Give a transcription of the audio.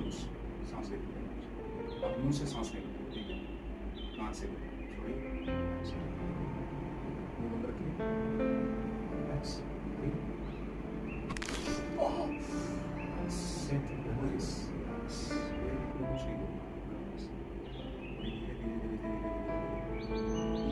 Knows, सांस लेते हुए। आप मुंह से सांस नहीं लेते, ठीक है, नाक से लेते, छोड़िए, मुंह बंद रखिए, रिलैक्स, सेट, रिलैक्स, कुछ नहीं, धीरे धीरे धीरे धीरे धीरे।